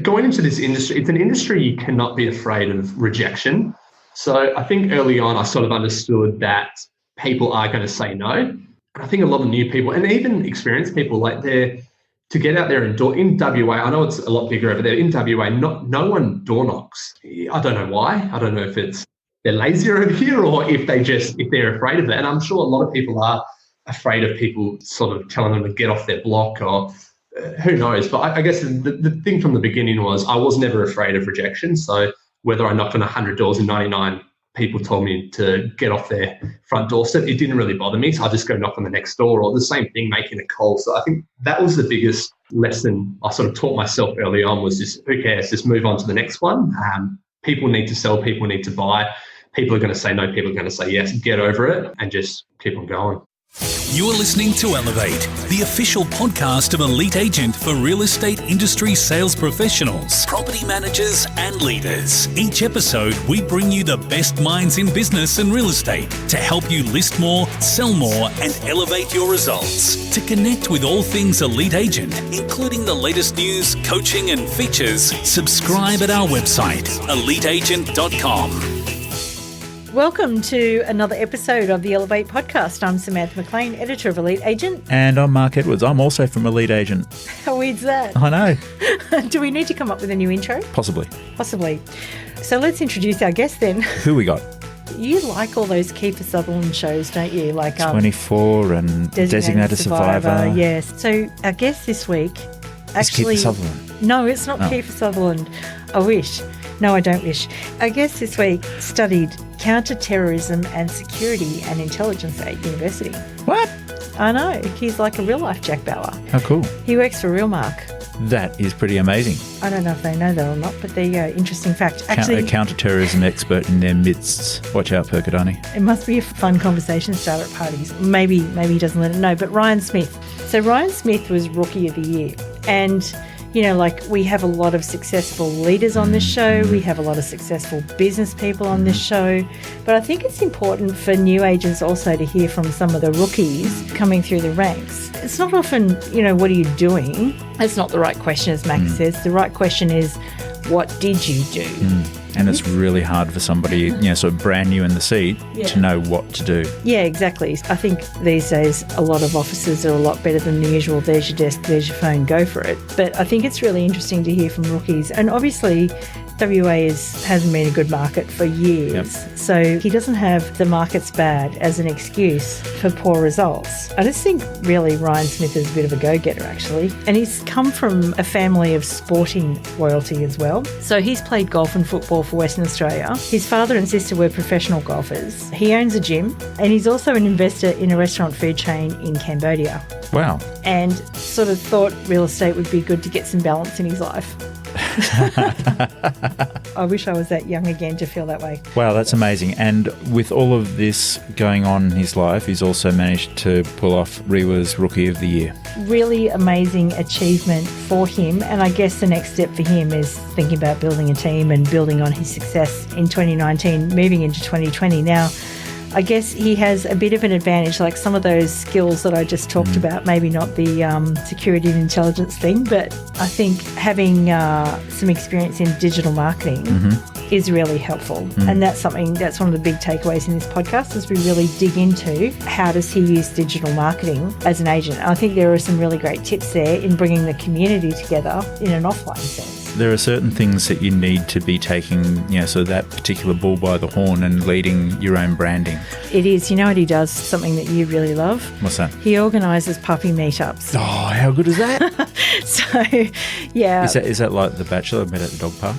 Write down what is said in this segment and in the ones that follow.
going into this industry, it's an industry you cannot be afraid of rejection. So I think early on I sort of understood that people are going to say no. And I think a lot of new people and even experienced people, like to get out there and in WA, I know it's a lot bigger over there. In WA, no one door knocks. I don't know why. I don't know if they're lazier over here or if they're afraid of it. And I'm sure a lot of people are afraid of people sort of telling them to get off their block or who knows. But I guess the thing from the beginning was I was never afraid of rejection. So whether I knocked on 100 doors and 99 people told me to get off their front doorstep, it didn't really bother me. So I just go knock on the next door, or the same thing, making a call. So I think that was the biggest lesson I sort of taught myself early on, was just, who cares, just move on to the next one. People need to sell, people need to buy. People are going to say no, people are going to say yes. Get over it and just keep on going. You're listening to Elevate, the official podcast of Elite Agent for real estate industry sales professionals, property managers, and leaders. Each episode, we bring you the best minds in business and real estate to help you list more, sell more, and elevate your results. To connect with all things Elite Agent, including the latest news, coaching, and features, subscribe at our website, eliteagent.com. Welcome to another episode of the Elevate podcast. I'm Samantha McLean, editor of Elite Agent. And I'm Mark Edwards. I'm also from Elite Agent. How weird's that? I know. Do we need to come up with a new intro? Possibly. So let's introduce our guest then. Who we got? You like all those Kiefer Sutherland shows, don't you? Like 24 and Designated Survivor. Yes. So our guest this week actually... It's Kiefer Sutherland. No, it's not Kiefer Sutherland. I wish. No, I don't wish. Our guest this week studied counter-terrorism and security and intelligence at university. What? I know. He's like a real-life Jack Bauer. How cool. He works for Realmark. That is pretty amazing. I don't know if they know that or not, but there you go. Interesting fact. Actually, a counter-terrorism expert in their midst. Watch out, Percadani. It must be a fun conversation starter at parties. Maybe he doesn't let it know. But Ryan Smith. So Ryan Smith was Rookie of the Year. And... you know, like we have a lot of successful leaders on this show. We have a lot of successful business people on this show. But I think it's important for new agents also to hear from some of the rookies coming through the ranks. It's not often, you know, what are you doing? That's not the right question, as Max says. The right question is, what did you do? And it's really hard for somebody, you know, sort of brand new in the seat to know what to do. Yeah, exactly. I think these days a lot of offices are a lot better than the usual, there's your desk, there's your phone, go for it. But I think it's really interesting to hear from rookies. And obviously WA hasn't been a good market for years. Yep. So he doesn't have the market's bad as an excuse for poor results. I just think really Ryan Smith is a bit of a go-getter actually. And he's come from a family of sporting royalty as well. So he's played golf and football for Western Australia. His father and sister were professional golfers. He owns a gym and he's also an investor in a restaurant food chain in Cambodia. Wow. And sort of thought real estate would be good to get some balance in his life. I wish I was that young again to feel that way. Wow, that's amazing. And with all of this going on in his life, he's also managed to pull off REWA's Rookie of the Year. Really amazing achievement for him. And I guess the next step for him is thinking about building a team and building on his success in 2019, moving into 2020. Now, I guess he has a bit of an advantage, like some of those skills that I just talked about, maybe not the security and intelligence thing, but I think having some experience in digital marketing is really helpful. And that's one of the big takeaways in this podcast, is we really dig into how does he use digital marketing as an agent. I think there are some really great tips there in bringing the community together in an offline sense. There are certain things that you need to be taking, you know, so that particular bull by the horn and leading your own branding. It is. You know what he does? Something that you really love. What's that? He organises puppy meetups. Oh, how good is that? So, yeah. Is that like The Bachelor met at the dog park?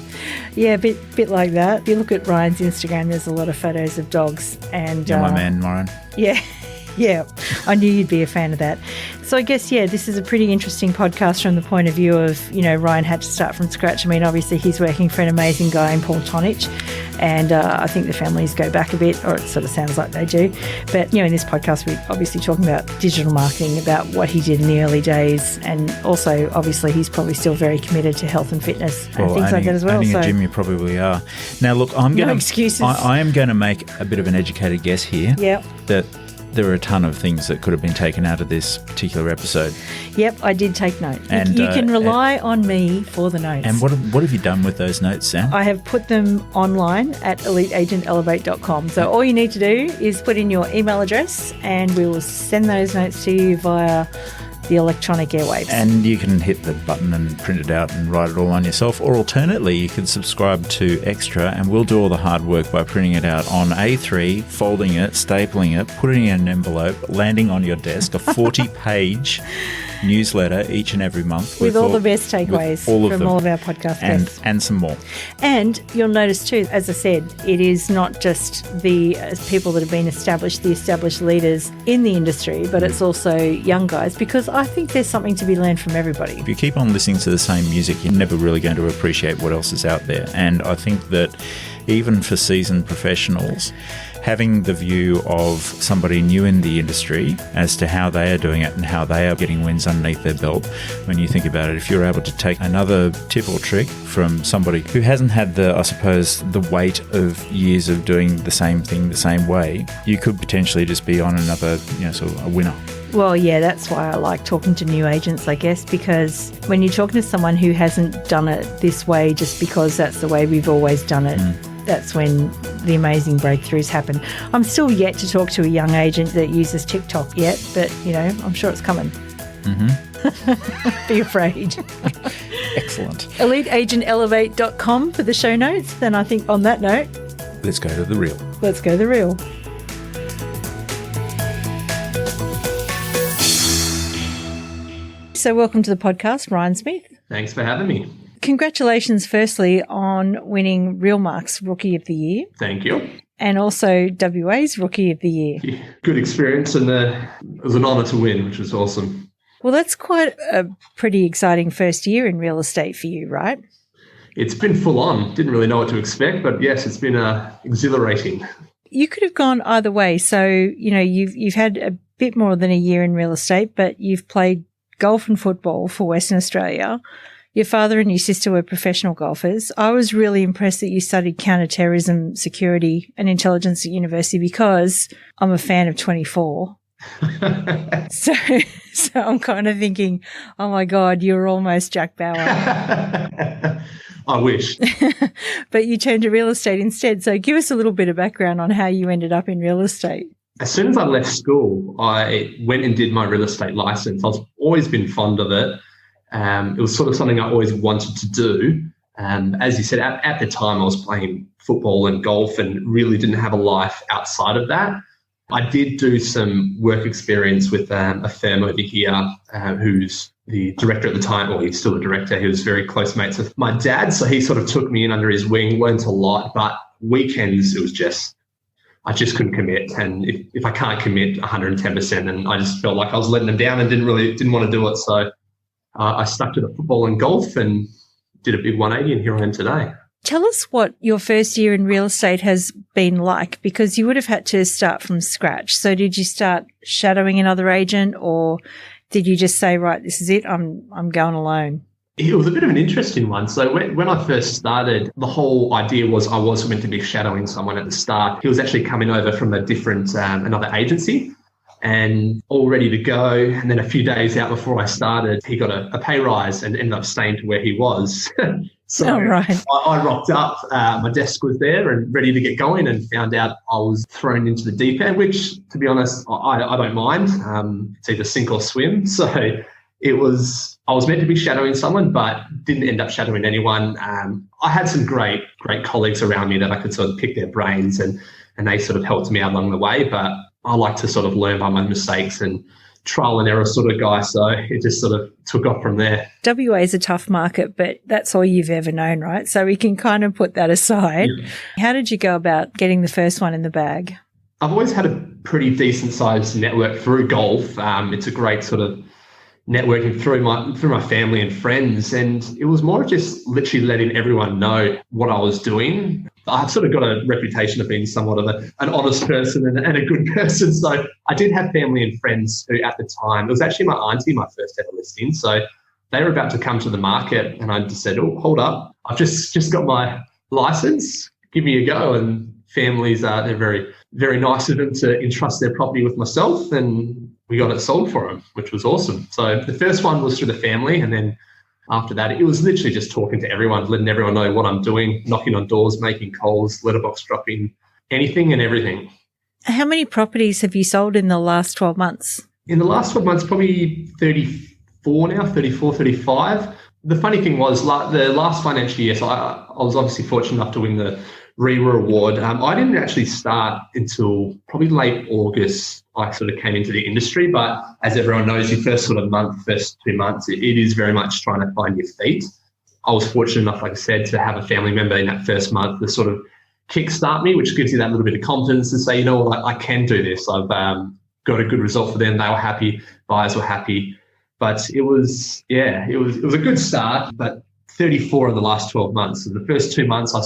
Yeah, a bit like that. If you look at Ryan's Instagram, there's a lot of photos of dogs. And you're my man, Ryan. Yeah. Yeah, I knew you'd be a fan of that. So I guess, this is a pretty interesting podcast from the point of view of, you know, Ryan had to start from scratch. I mean, obviously he's working for an amazing guy in Paul Tonich, and I think the families go back a bit, or it sort of sounds like they do. But, you know, in this podcast, we're obviously talking about digital marketing, about what he did in the early days, and also, obviously, he's probably still very committed to health and fitness and things like that as well. Owning a gym, you probably are. Now, look, no excuses. I am going to make a bit of an educated guess here. Yeah. That there are a ton of things that could have been taken out of this particular episode. Yep, I did take notes. And you can rely on me for the notes. And what have you done with those notes, Sam? I have put them online at eliteagentelevate.com. So all you need to do is put in your email address and we will send those notes to you via the electronic airwaves. And you can hit the button and print it out and write it all on yourself. Or alternately, you can subscribe to Extra and we'll do all the hard work by printing it out on A3, folding it, stapling it, putting it in an envelope, landing on your desk, a 40-page newsletter each and every month. With all the best takeaways from all of our podcast guests. And some more. And you'll notice too, as I said, it is not just the people that have been established, the established leaders in the industry, but it's also young guys, because I think there's something to be learned from everybody. If you keep on listening to the same music, you're never really going to appreciate what else is out there. And I think that even for seasoned professionals, having the view of somebody new in the industry as to how they are doing it and how they are getting wins underneath their belt, when you think about it, if you're able to take another tip or trick from somebody who hasn't had the weight of years of doing the same thing the same way, you could potentially just be on another, sort of a winner. Well, yeah, that's why I like talking to new agents, I guess, because when you're talking to someone who hasn't done it this way just because that's the way we've always done it, that's when the amazing breakthroughs happen. I'm still yet to talk to a young agent that uses TikTok yet, but, I'm sure it's coming. Be afraid. Excellent. EliteAgentElevate.com for the show notes. Then I think on that note, let's go to the real. Let's go to the real. So welcome to the podcast, Ryan Smith. Thanks for having me. Congratulations, firstly, on winning Realmark's Rookie of the Year. Thank you. And also WA's Rookie of the Year. Yeah, good experience, and it was an honour to win, which was awesome. Well, that's quite a pretty exciting first year in real estate for you, right? It's been full on. Didn't really know what to expect, but yes, it's been exhilarating. You could have gone either way. So, you've had a bit more than a year in real estate, but you've played golf and football for Western Australia. Your father and your sister were professional golfers. I was really impressed that you studied counterterrorism, security and intelligence at university because I'm a fan of 24. So I'm kind of thinking, oh my God, you're almost Jack Bauer. I wish. But you turned to real estate instead. So give us a little bit of background on how you ended up in real estate. As soon as I left school, I went and did my real estate license. I've always been fond of it. It was sort of something I always wanted to do. As you said, at the time I was playing football and golf and really didn't have a life outside of that. I did do some work experience with a firm over here who's the director at the time, or he's still a director. He was very close mates with my dad, so he sort of took me in under his wing, learned a lot, but weekends it was I just couldn't commit. And if I can't commit 110%, then I just felt like I was letting them down and didn't want to do it. So I stuck to the football and golf and did a big 180, and here I am today. Tell us what your first year in real estate has been like, because you would have had to start from scratch. So did you start shadowing another agent, or did you just say, right, this is it, I'm going alone? It was a bit of an interesting one. So when I first started, the whole idea was I was meant to be shadowing someone at the start. He was actually coming over from a different, another agency and all ready to go. And then a few days out before I started, he got a pay rise and ended up staying to where he was. So right. I rocked up, my desk was there and ready to get going, and found out I was thrown into the deep end, which, to be honest, I don't mind. It's either sink or swim. So I was meant to be shadowing someone, but didn't end up shadowing anyone. I had some great colleagues around me that I could sort of pick their brains, and they sort of helped me out along the way. But I like to sort of learn by my mistakes and trial and error sort of guy. So it just sort of took off from there. WA is a tough market, but that's all you've ever known, right? So we can kind of put that aside. Yeah. How did you go about getting the first one in the bag? I've always had a pretty decent sized network through golf. It's a great sort of networking through my family and friends, and it was more just literally letting everyone know what I was doing. I've sort of got a reputation of being somewhat of an honest person and a good person, so I did have family and friends who at the time, it was actually my auntie, my first ever listing, so they were about to come to the market, and I just said, oh, hold up, I've just got my license, give me a go. And families, they're very, very nice of them to entrust their property with myself, and we got it sold for them, which was awesome. So the first one was through the family, and then after that, it was literally just talking to everyone, letting everyone know what I'm doing, knocking on doors, making calls, letterbox dropping, anything and everything. How many properties have you sold in the last 12 months? In the last 12 months, probably 34 now, 34, 35. The funny thing was the last financial year, so I was obviously fortunate enough to win the REWA award. I didn't actually start until probably late August. I sort of came into the industry, but as everyone knows, your first 2 months, it is very much trying to find your feet. I was fortunate enough, like I said, to have a family member in that first month to sort of kickstart me, which gives you that little bit of confidence to say, you know what, I can do this. I've got a good result for them. They were happy, buyers were happy. But it was a good start, but 34 in the last 12 months. So the first 2 months I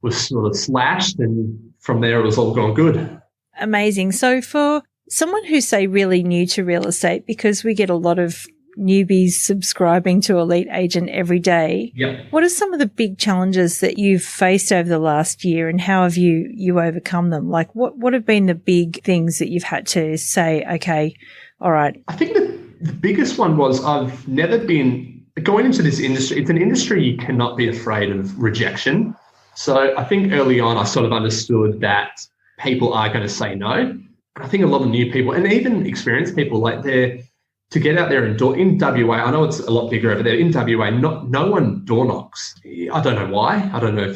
was sort of slashed, and from there it was all gone good. Amazing. So for someone who's, say, really new to real estate, because we get a lot of newbies subscribing to Elite Agent every day, yep. What are some of the big challenges that you've faced over the last year, and how have you overcome them? Like what have been the big things that you've had to say, okay, all right? I think the biggest one was I've never been going into this industry. It's an industry you cannot be afraid of rejection. So I think early on I sort of understood that people are going to say no. I think a lot of new people and even experienced people, like to get out there and in WA, I know it's a lot bigger over there. In WA, no one door knocks. I don't know why. I don't know if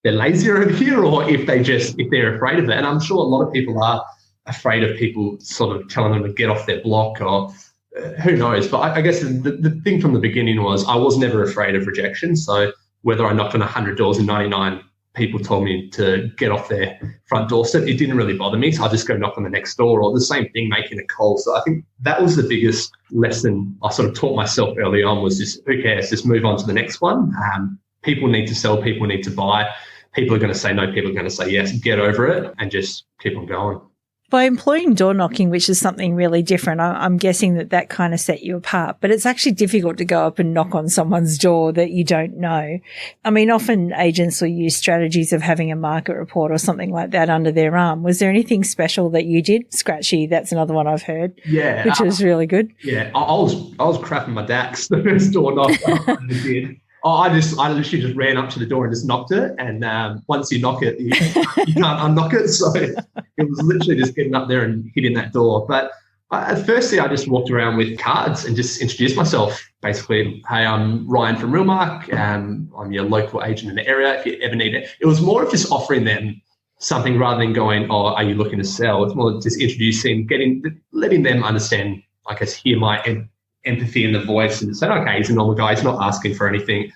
they're lazier over here or if they're afraid of that. And I'm sure a lot of people are afraid of people sort of telling them to get off their block or who knows. But I guess the thing from the beginning was I was never afraid of rejection. So whether I knocked on 100 doors and 99 people told me to get off their front doorstep, it didn't really bother me. So I just go knock on the next door, or the same thing, making a call. So I think that was the biggest lesson I sort of taught myself early on, was just, who cares, just move on to the next one. People need to sell, people need to buy. People are going to say no, people are going to say yes. Get over it and just keep on going. By employing door knocking, which is something really different, I'm guessing that kind of set you apart. But it's actually difficult to go up and knock on someone's door that you don't know. I mean, often agents will use strategies of having a market report or something like that under their arm. Was there anything special that you did? Scratchy, that's another one I've heard. Yeah, which was really good. Yeah, I was crapping my dacks the first door knock I did. I literally just ran up to the door and just knocked it. And once you knock it, you can't unlock it. So it was literally just getting up there and hitting that door. But firstly, I just walked around with cards and just introduced myself. Basically, hey, I'm Ryan from Realmark. I'm your local agent in the area if you ever need it. It was more of just offering them something rather than going, oh, are you looking to sell? It's more just introducing, letting them understand, I guess, hear my empathy in the voice and say, okay, he's a normal guy. He's not asking for anything.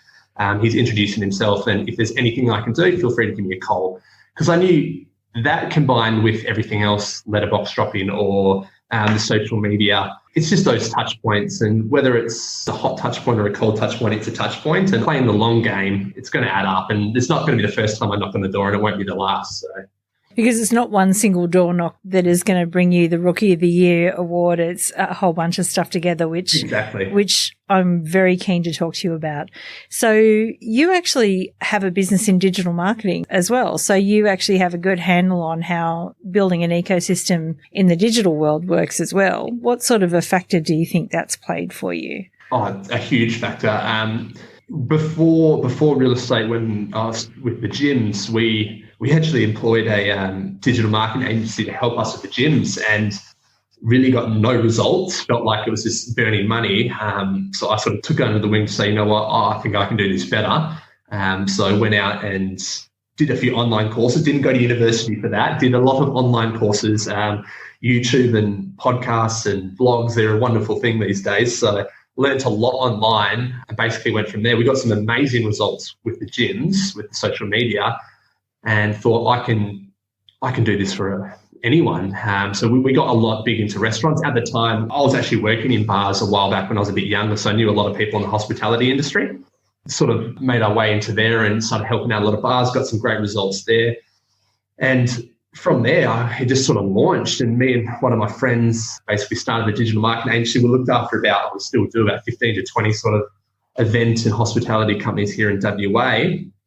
He's introducing himself. And if there's anything I can do, feel free to give me a call. Because I knew that combined with everything else, letterbox dropping or the social media, it's just those touch points. And whether it's a hot touch point or a cold touch point, it's a touch point. And playing the long game, it's going to add up. And it's not going to be the first time I knock on the door, and it won't be the last. So. Because it's not one single door knock that is going to bring you the Rookie of the Year award. It's a whole bunch of stuff together, which I'm very keen to talk to you about. So you actually have a business in digital marketing as well. So you actually have a good handle on how building an ecosystem in the digital world works as well. What sort of a factor do you think that's played for you? Oh, a huge factor. Before real estate, when I was with the gyms, we actually employed a digital marketing agency to help us with the gyms, and really got no results. Felt like it was just burning money. So I sort of took it under the wing to say, you know what, I think I can do this better. So I went out and did a few online courses. Didn't go to university for that. Did a lot of online courses, YouTube and podcasts and blogs. They're a wonderful thing these days. So learned a lot online and basically went from there. We got some amazing results with the gyms, with the social media, and thought I can do this for anyone. So we got a lot big into restaurants. At the time, I was actually working in bars a while back when I was a bit younger, so I knew a lot of people in the hospitality industry. Sort of made our way into there and started helping out a lot of bars, got some great results there. And from there, it just sort of launched, and me and one of my friends basically started a digital marketing agency. We looked after we still do about 15 to 20 sort of event and hospitality companies here in WA.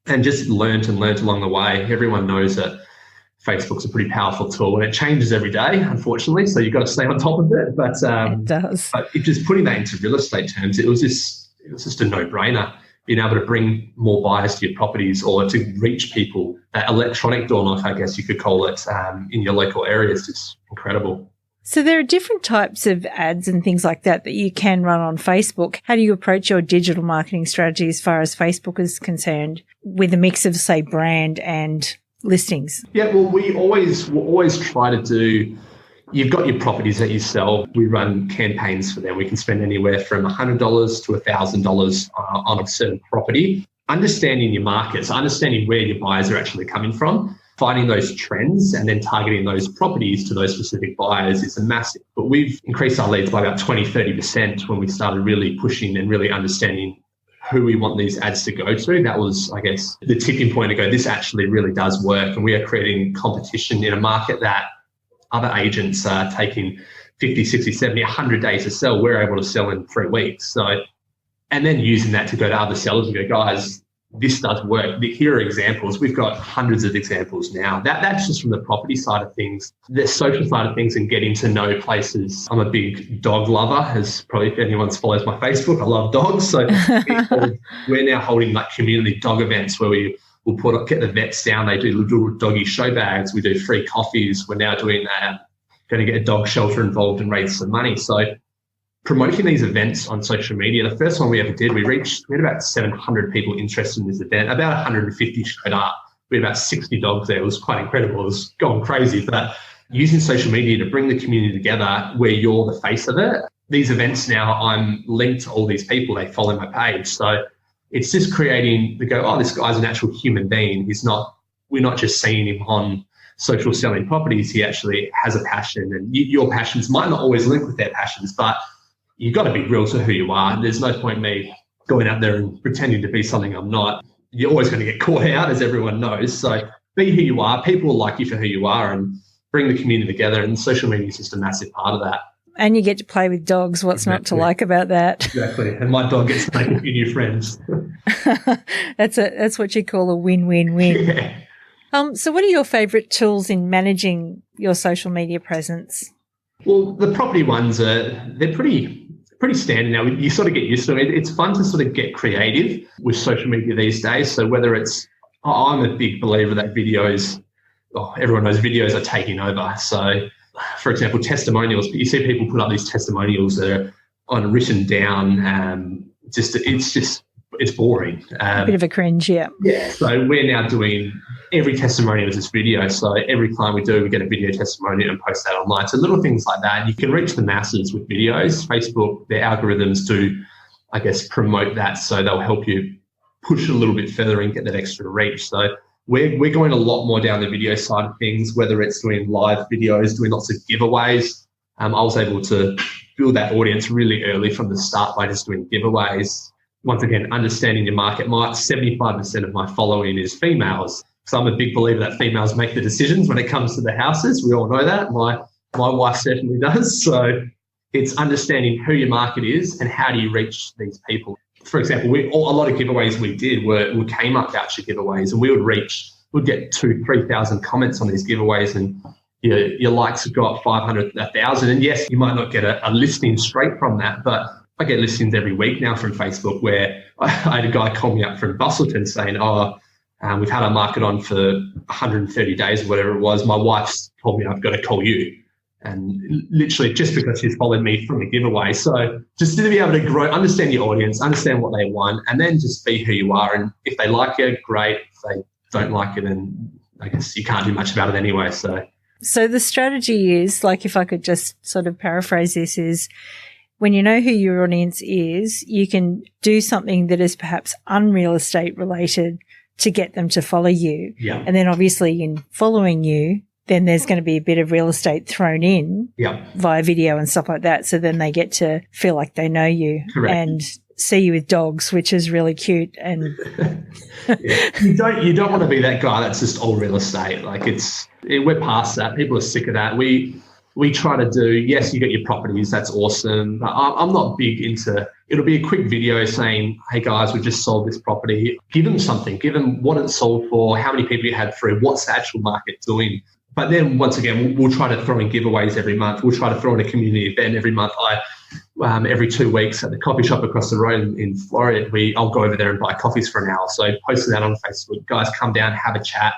and just learnt along the way. Everyone knows that Facebook's a pretty powerful tool and it changes every day, unfortunately. So you've got to stay on top of it. But it does. But just putting that into real estate terms, it was just a no-brainer. Being able to bring more buyers to your properties or to reach people, that electronic door knock, I guess you could call it, in your local area is just incredible. So there are different types of ads and things like that you can run on Facebook. How do you approach your digital marketing strategy as far as Facebook is concerned with a mix of, say, brand and listings? Yeah, well, we'll always try to do, you've got your properties that you sell. We run campaigns for them. We can spend anywhere from $100 to $1,000 on a certain property. Understanding your markets, understanding where your buyers are actually coming from, finding those trends and then targeting those properties to those specific buyers is a massive. But we've increased our leads by about 20-30% when we started really pushing and really understanding who we want these ads to go to. That was, I guess, the tipping point to go, this actually really does work. And we are creating competition in a market that other agents are taking 50, 60, 70, 100 days to sell. We're able to sell in 3 weeks. So, and then using that to go to other sellers and go, guys, this does work. Here are examples. We've got hundreds of examples now. That's just from the property side of things. The social side of things and getting to know places. I'm a big dog lover, as probably if anyone follows my Facebook, I love dogs. So we're now holding like community dog events where we'll get the vets down. They do little doggy show bags. We do free coffees. We're now doing going to get a dog shelter involved and raise some money. So promoting these events on social media, the first one we ever did, we had about 700 people interested in this event. About 150 showed up. We had about 60 dogs there. It was quite incredible. It was going crazy. But using social media to bring the community together where you're the face of it. These events now, I'm linked to all these people. They follow my page. So it's just creating, they go, oh, this guy's an actual human being. We're not just seeing him on social selling properties. He actually has a passion, and your passions might not always link with their passions, but you've got to be real to who you are. There's no point in me going out there and pretending to be something I'm not. You're always going to get caught out, as everyone knows. So be who you are. People will like you for who you are and bring the community together. And social media is just a massive part of that. And you get to play with dogs. What's not to like about that? Exactly. And my dog gets to make a few new friends. That's what you call a win-win-win. Yeah. So what are your favourite tools in managing your social media presence? Well, the property ones they're pretty standard now. You sort of get used to it. It's fun to sort of get creative with social media these days. So whether it's, I'm a big believer that everyone knows videos are taking over. So for example, testimonials, you see people put up these testimonials that are written down. It's boring. A bit of a cringe, yeah. Yeah. So we're now doing every testimonial is this video. So every client we do, we get a video testimonial and post that online. So little things like that. You can reach the masses with videos. Facebook, their algorithms do, I guess, promote that. So they'll help you push it a little bit further and get that extra reach. So we're going a lot more down the video side of things, whether it's doing live videos, doing lots of giveaways. I was able to build that audience really early from the start by just doing giveaways. Once again, understanding your market. 75% of my following is females. So I'm a big believer that females make the decisions when it comes to the houses. We all know that. My wife certainly does. So it's understanding who your market is and how do you reach these people. For example, a lot of giveaways we did were came up voucher giveaways, and we'd get 2,000-3,000 comments on these giveaways, and your likes have got 500, 1,000. And yes, you might not get a listing straight from that, but I get listings every week now from Facebook where I had a guy call me up from Bustleton saying, we've had our market on for 130 days or whatever it was. My wife's told me I've got to call you. And literally just because she's followed me from the giveaway. So just to be able to grow, understand your audience, understand what they want, and then just be who you are. And if they like you, great. If they don't like it, then I guess you can't do much about it anyway. So the strategy is, like, if I could just sort of paraphrase this, is when you know who your audience is, you can do something that is perhaps unreal estate related to get them to follow you. Yeah. And then obviously in following you, then there's going to be a bit of real estate thrown in via video and stuff like that. So then they get to feel like they know you. Correct. And see you with dogs, which is really cute. And you don't want to be that guy that's just all real estate. Like we're past that. People are sick of that. we try to do, yes, you got your properties, that's awesome. But I'm not big into, it'll be a quick video saying, hey guys, we just sold this property. Give them something, give them what it's sold for, how many people you had through, what's the actual market doing. But then once again, we'll try to throw in giveaways every month. We'll try to throw in a community event every month. Every 2 weeks at the coffee shop across the road in Florida, I'll go over there and buy coffees for an hour. So posting that on Facebook, guys, come down, have a chat.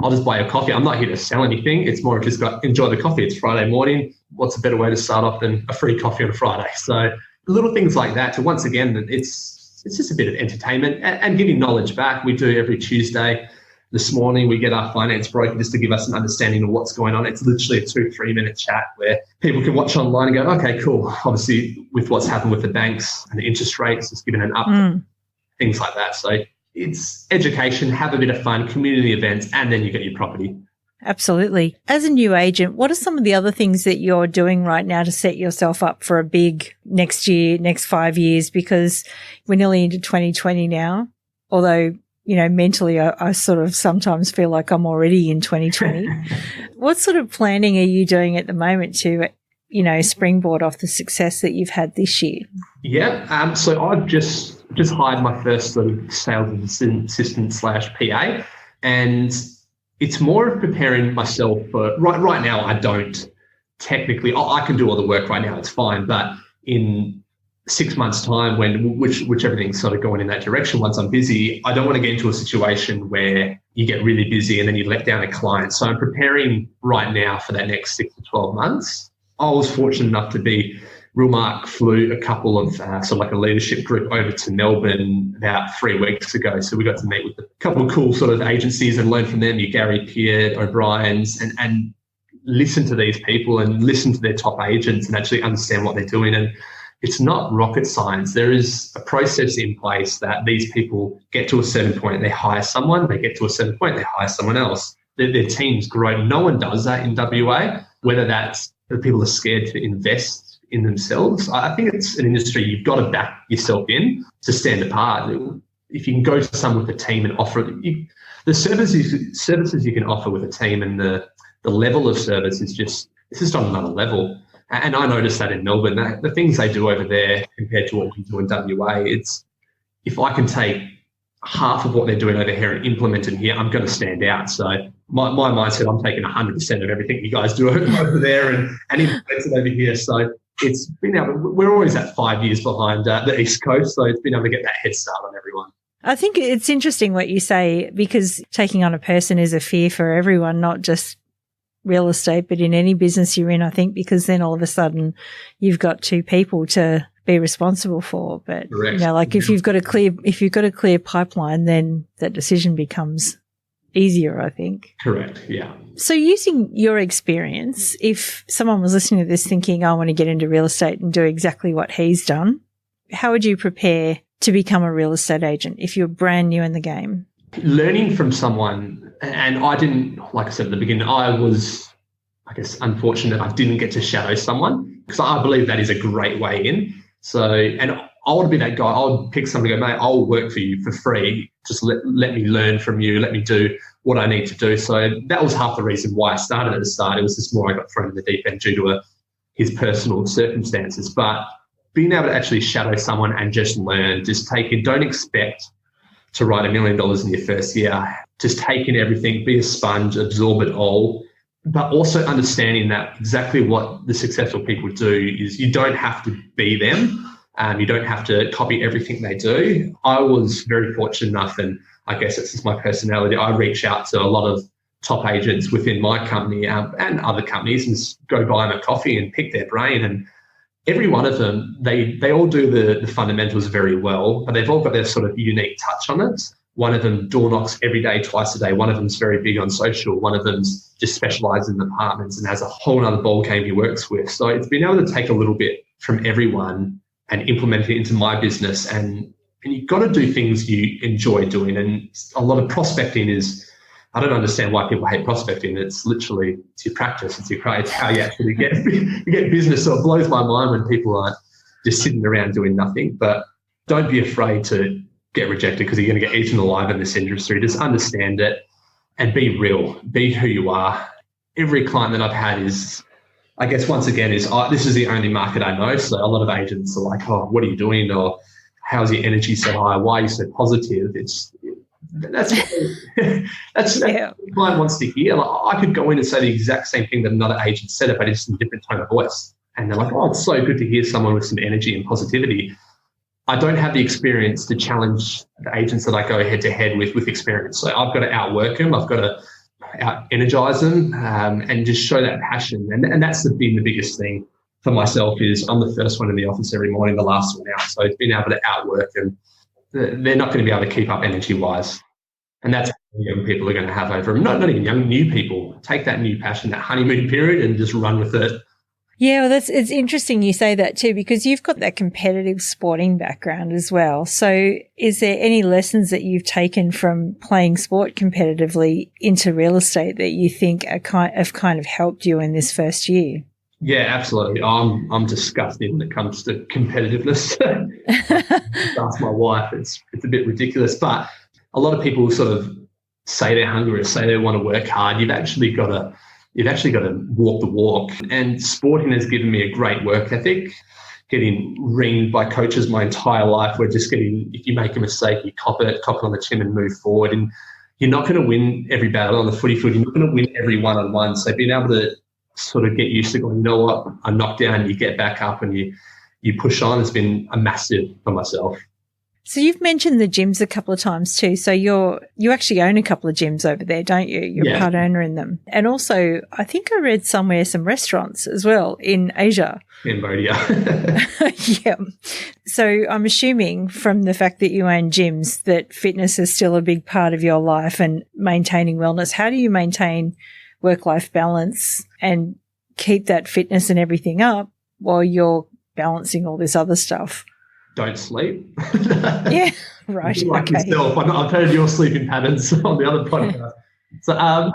I'll just buy a coffee. I'm not here to sell anything. It's more of just enjoy the coffee. It's Friday morning. What's a better way to start off than a free coffee on a Friday? So little things like that. So once again, it's just a bit of entertainment and giving knowledge back. We do every Tuesday. This morning, we get our finance broker just to give us an understanding of what's going on. It's literally a 2-3 minute chat where people can watch online and go, okay, cool. Obviously, with what's happened with the banks and the interest rates, it's given an update, things like that. So it's education, have a bit of fun, community events, and then you get your property. Absolutely. As a new agent, what are some of the other things that you're doing right now to set yourself up for a big next year, next 5 years? Because we're nearly into 2020 now, although mentally, I sort of sometimes feel like I'm already in 2020. What sort of planning are you doing at the moment to, springboard off the success that you've had this year? Yeah. So I've just hired my first sort of sales assistant / PA, and it's more of preparing myself for right now. I don't technically, I can do all the work right now. It's fine. But in 6 months' time, which everything's sort of going in that direction, once I'm busy, I don't want to get into a situation where you get really busy and then you let down a client. So I'm preparing right now for that next 6 to 12 months. I was fortunate enough to be, Realmark flew a couple of sort of like a leadership group over to Melbourne about 3 weeks ago. So we got to meet with a couple of cool sort of agencies and learn from them, your Gary Peart, O'Brien's, and listen to these people and listen to their top agents and actually understand what they're doing. And it's not rocket science. There is a process in place that these people get to a certain point, they hire someone, they get to a certain point, they hire someone else. Their teams grow. No one does that in WA, whether that's that people are scared to invest in themselves. I think it's an industry you've got to back yourself in to stand apart. If you can go to someone with a team and offer the services you can offer with a team, and the level of service is just on another level. And I noticed that in Melbourne, the things they do over there compared to what we do in WA, if I can take half of what they're doing over here and implement it here, I'm going to stand out. So my mindset, I'm taking 100% of everything you guys do over there and implement it over here. So it's been we're always at 5 years behind the East Coast. So it's been able to get that head start on everyone. I think it's interesting what you say, because taking on a person is a fear for everyone, not just real estate, but in any business you're in, I think, because then all of a sudden you've got two people to be responsible for. But correct. If you've got a clear pipeline, then that decision becomes easier, I think. Correct. Yeah. So using your experience, if someone was listening to this thinking, I want to get into real estate and do exactly what he's done, how would you prepare to become a real estate agent if you're brand new in the game? Learning from someone, and I didn't, like I said at the beginning, I was, I guess, unfortunate I didn't get to shadow someone, because I believe that is a great way in. So, and I want to be that guy. I'll pick somebody and go, mate, I'll work for you for free. Just let me learn from you. Let me do what I need to do. So that was half the reason why I started at the start. It was just more I got thrown in the deep end due to his personal circumstances. But being able to actually shadow someone and just learn, just take it. Don't expect to write $1 million in your first year. Just take in everything, be a sponge, absorb it all. But also understanding that exactly what the successful people do is you don't have to be them. You don't have to copy everything they do. I was very fortunate enough, and I guess it's just my personality, I reach out to a lot of top agents within my company and other companies and just go buy them a coffee and pick their brain. And every one of them, they all do the fundamentals very well, but they've all got their sort of unique touch on it. One of them door knocks every day, twice a day. One of them's very big on social. One of them's just specialises in apartments and has a whole other ball game he works with. So it's been able to take a little bit from everyone and implement it into my business. And you've got to do things you enjoy doing. And a lot of prospecting is, I don't understand why people hate prospecting. It's literally, it's your practice, it's how you actually get business. So it blows my mind when people are just sitting around doing nothing. But don't be afraid to get rejected because you're going to get eaten alive in this industry. Just understand it and be real. Be who you are. Every client that I've had is I guess once again this is the only market I know. So a lot of agents are like, oh, what are you doing? Or how's your energy so high? Why are you so positive? That's Yeah. what the client wants to hear. Like, I could go in and say the exact same thing that another agent said it, but it's in a different tone of voice. And they're like, oh, it's so good to hear someone with some energy and positivity. I don't have the experience to challenge the agents that I go head to head with experience. So I've got to outwork them. I've got to out-energize them and just show that passion. And that's been the biggest thing for myself is I'm the first one in the office every morning, the last one out. So it's been able to outwork them. They're not going to be able to keep up energy-wise. And that's what young people are going to have over them. Not even young, new people. Take that new passion, that honeymoon period, and just run with it. Yeah, well, it's interesting you say that too, because you've got that competitive sporting background as well. So is there any lessons that you've taken from playing sport competitively into real estate that you think have kind of helped you in this first year? Yeah, absolutely. I'm disgusted when it comes to competitiveness. Ask my wife, it's a bit ridiculous. But a lot of people sort of say they're hungry or say they want to work hard. You've actually got to walk the walk. And sporting has given me a great work ethic. Getting ringed by coaches my entire life. We're just if you make a mistake, you cop it on the chin and move forward. And you're not going to win every battle on the footy field. You're not going to win every one-on-one. So being able to sort of get used to going, you know what, I knocked down, you get back up and you push on has been a massive for myself. So you've mentioned the gyms a couple of times too. So you actually own a couple of gyms over there, don't you? You're a part owner in them. And also, I think I read somewhere some restaurants as well in Asia. Cambodia. Yeah. So I'm assuming from the fact that you own gyms that fitness is still a big part of your life and maintaining wellness. How do you maintain work-life balance and keep that fitness and everything up while you're balancing all this other stuff? Don't sleep. Yeah, right. Like okay. yourself. I've heard your sleeping patterns on the other podcast. So no,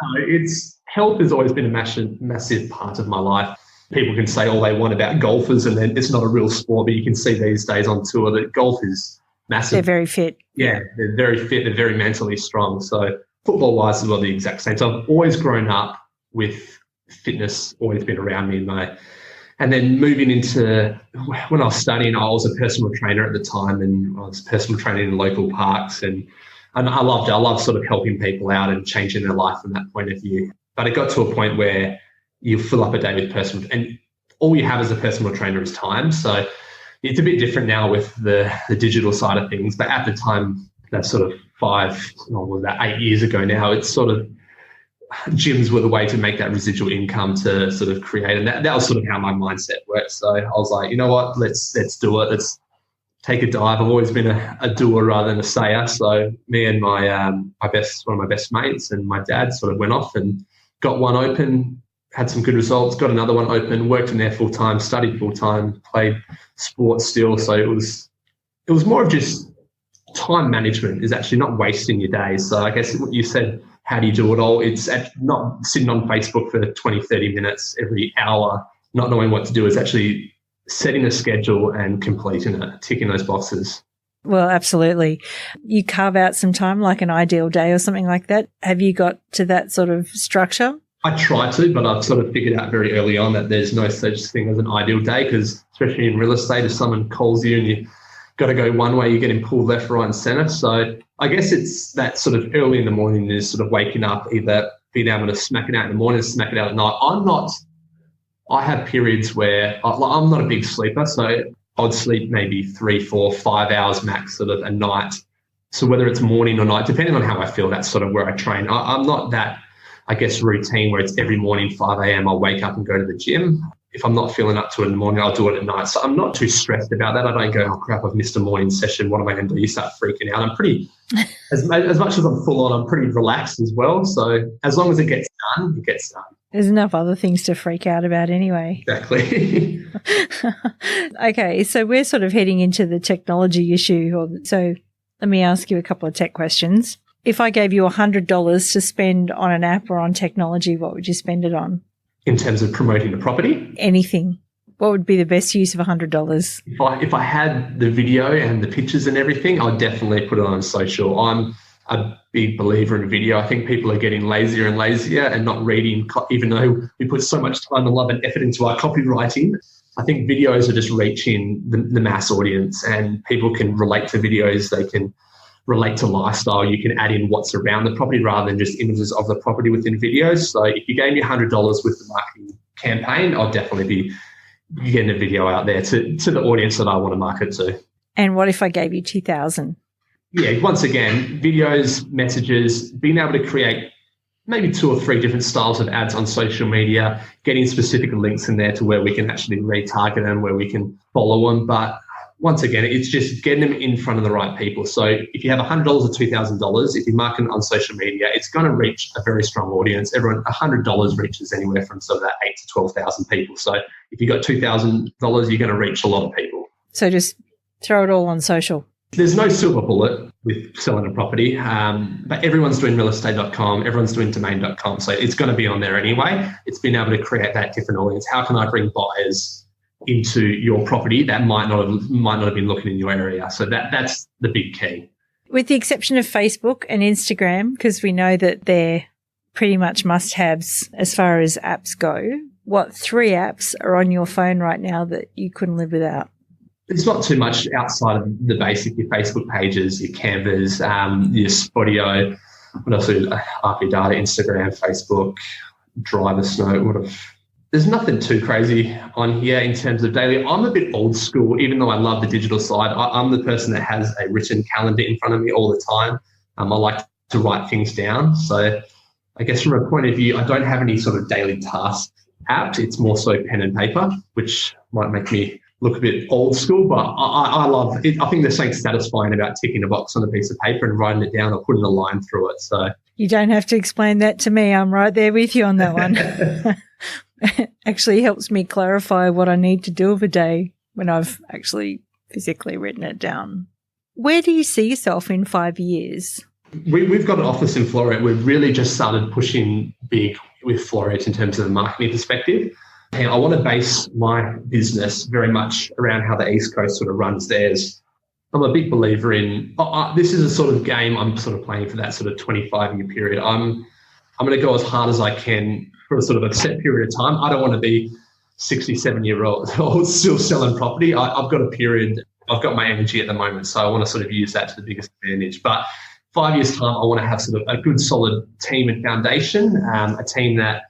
health has always been a massive part of my life. People can say all they want about golfers and then it's not a real sport, but you can see these days on tour that golf is massive. They're very fit. Yeah, they're very fit. They're very mentally strong. So football-wise as well, the exact same. So I've always grown up with fitness, always been around me and then moving into when I was studying, I was a personal trainer at the time and I was personal training in local parks and I loved it. I loved sort of helping people out and changing their life from that point of view. But it got to a point where you fill up a day with personal and all you have as a personal trainer is time. So it's a bit different now with the digital side of things. But at the time, that's sort of 8 years ago now, it's sort of gyms were the way to make that residual income to sort of create. And that was sort of how my mindset worked. So I was like, you know what, let's do it. Let's take a dive. I've always been a doer rather than a sayer. So me and one of my best mates and my dad sort of went off and got one open, had some good results, got another one open, worked in there full time, studied full time, played sports still. So it was more of just time management, is actually not wasting your days. So I guess what you said, how do you do it all? It's not sitting on Facebook for 20, 30 minutes every hour, not knowing what to do. It's actually setting a schedule and completing it, ticking those boxes. Well, absolutely. You carve out some time, like an ideal day or something like that. Have you got to that sort of structure? I try to, but I've sort of figured out very early on that there's no such thing as an ideal day because especially in real estate, if someone calls you and you got to go one way, you're getting pulled left, right and centre. So I guess it's that sort of early in the morning is sort of waking up, either being able to smack it out in the morning, smack it out at night. I have periods where I'm not a big sleeper, so I'd sleep maybe 3, 4, 5 hours max sort of a night. So whether it's morning or night, depending on how I feel, that's sort of where I train. I'm not that, I guess, routine where it's every morning, 5 a.m. I'll wake up and go to the gym. If I'm not feeling up to it in the morning, I'll do it at night. So I'm not too stressed about that. I don't go, oh crap, I've missed a morning session. What am I going to do? You start freaking out. I'm pretty, as much as I'm full on, I'm pretty relaxed as well. So as long as it gets done, it gets done. There's enough other things to freak out about anyway. Exactly. Okay, so we're sort of heading into the technology issue. So let me ask you a couple of tech questions. If I gave you $100 to spend on an app or on technology, what would you spend it on? In terms of promoting the property? Anything. What would be the best use of $100? If I had the video and the pictures and everything, I'd definitely put it on social. I'm a big believer in video. I think people are getting lazier and lazier and not reading, even though we put so much time and love and effort into our copywriting. I think videos are just reaching the mass audience, and people can relate to videos. They can relate to lifestyle. You can add in what's around the property rather than just images of the property within videos. So if you gave me $100 with the marketing campaign, I'll definitely be getting a video out there to the audience that I want to market to. And what if I gave you 2,000? Yeah, once again, videos, messages, being able to create maybe 2 or 3 different styles of ads on social media, getting specific links in there to where we can actually retarget them, where we can follow them. But once again, it's just getting them in front of the right people. So if you have $100 or $2,000, if you market on social media, it's going to reach a very strong audience. Everyone, $100 reaches anywhere from sort of that 8,000 to 12,000 people. So if you've got $2,000, you're going to reach a lot of people. So just throw it all on social. There's no silver bullet with selling a property, but everyone's doing realestate.com, everyone's doing domain.com, so it's going to be on there anyway. It's been able to create that different audience. How can I bring buyers into your property that might not have been looking in your area? So that's the big key. With the exception of Facebook and Instagram, because we know that they're pretty much must-haves as far as apps go, what 3 apps are on your phone right now that you couldn't live without? There's not too much outside of the basic, your Facebook pages, your Canvas, your Spodio, what else? RP Data, Instagram, Facebook, Driver Snow. There's nothing too crazy on here in terms of daily. I'm a bit old school, even though I love the digital side. I'm the person that has a written calendar in front of me all the time. I like to write things down. So I guess from a point of view, I don't have any sort of daily task apps. It's more so pen and paper, which might make me look a bit old school, but I love it. I think there's something satisfying about ticking a box on a piece of paper and writing it down or putting a line through it. So you don't have to explain that to me. I'm right there with you on that one. It actually helps me clarify what I need to do of a day when I've actually physically written it down. Where do you see yourself in 5 years? We've got an office in Floreat. We've really just started pushing big with Floreat in terms of the marketing perspective. And I want to base my business very much around how the East Coast sort of runs theirs. I'm a big believer in, this is a sort of game I'm sort of playing for that sort of 25-year period. I'm going to go as hard as I can for a sort of a set period of time. I don't want to be 67-year-old still selling property. I've got a period, I've got my energy at the moment, so I want to sort of use that to the biggest advantage. But 5 years' time, I want to have sort of a good solid team and foundation, a team that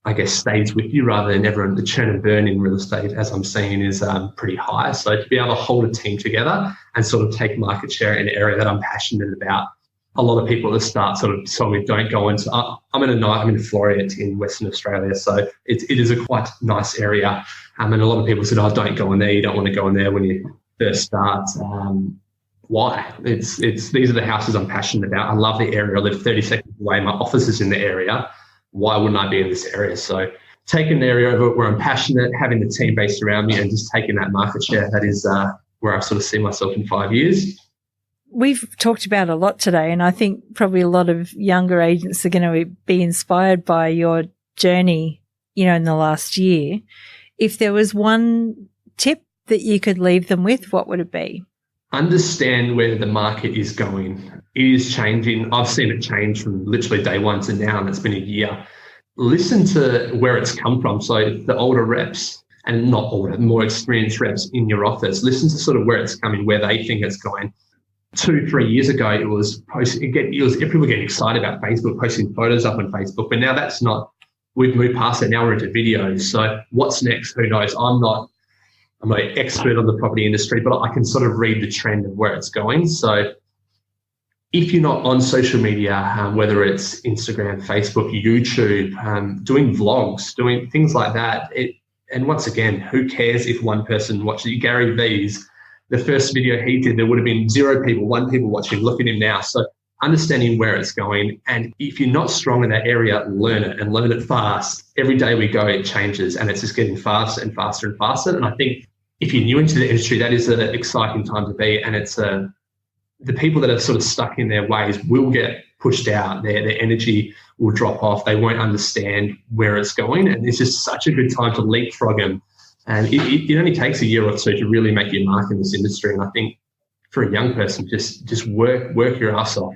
I guess stays with you rather than everyone. The churn and burn in real estate, as I'm seeing, is pretty high. So to be able to hold a team together and sort of take market share in an area that I'm passionate about. A lot of people at the start sort of told me don't go into. I'm in Floreat in Western Australia, so it is a quite nice area. And a lot of people said, "Oh, don't go in there. You don't want to go in there when you first start." Why? It's these are the houses I'm passionate about. I love the area. I live 30 seconds away. My office is in the area. Why wouldn't I be in this area? So taking an area over where I'm passionate, having the team based around me and just taking that market share, that is where I sort of see myself in 5 years. We've talked about a lot today, and I think probably a lot of younger agents are going to be inspired by your journey, in the last year. If there was one tip that you could leave them with, what would it be? Understand where the market is going. It is changing. I've seen it change from literally day one to now, and it's been a year. Listen to where it's come from. So the older reps, and not older, more experienced reps in your office, listen to sort of where it's coming, where they think it's going. 2-3 years ago, it was people were getting excited about Facebook, posting photos up on Facebook, but now that's not. We've moved past that. Now we're into videos. So what's next? Who knows? I'm not an expert on the property industry, but I can sort of read the trend of where it's going. So if you're not on social media, whether it's Instagram, Facebook, YouTube, doing vlogs, doing things like that, and once again, who cares if one person watches? Gary V's, the first video he did, there would have been 0 people, 1 people watching. Look at him now. So understanding where it's going. And if you're not strong in that area, learn it and learn it fast. Every day we go, it changes, and it's just getting faster and faster and faster. And I think if you're new into the industry, that is an exciting time to be. And it's the people that are sort of stuck in their ways will get pushed out. Their energy will drop off. They won't understand where it's going. And it's just such a good time to leapfrog them. And it only takes a year or 2 to really make your mark in this industry. And I think for a young person, just work your ass off.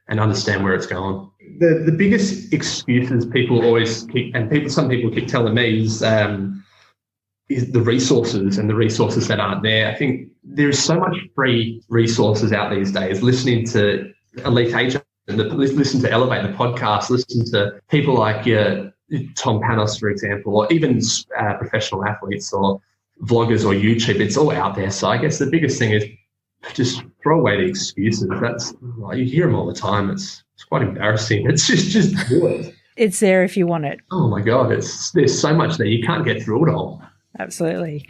and understand where it's going. The biggest excuses people always keep, and some people keep telling me is the resources and the resources that aren't there. I think there's so much free resources out these days. Listening to Elite Agent, listen to Elevate, the podcast, listen to people like Tom Panos, for example, or even professional athletes or vloggers or YouTube. It's all out there. So I guess the biggest thing is just throw away the excuses. You hear them all the time. It's quite embarrassing. It's just do it. It's there if you want it. Oh my God, there's so much there. You can't get through it all. Absolutely.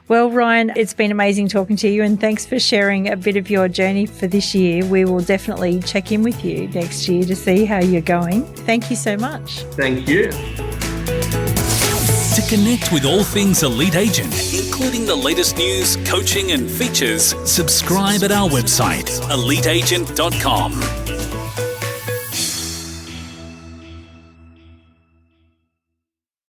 Well, Ryan, it's been amazing talking to you, and thanks for sharing a bit of your journey for this year. We will definitely check in with you next year to see how you're going. Thank you so much. Thank you. To connect with all things Elite Agent, including the latest news, coaching and features, subscribe at our website, eliteagent.com.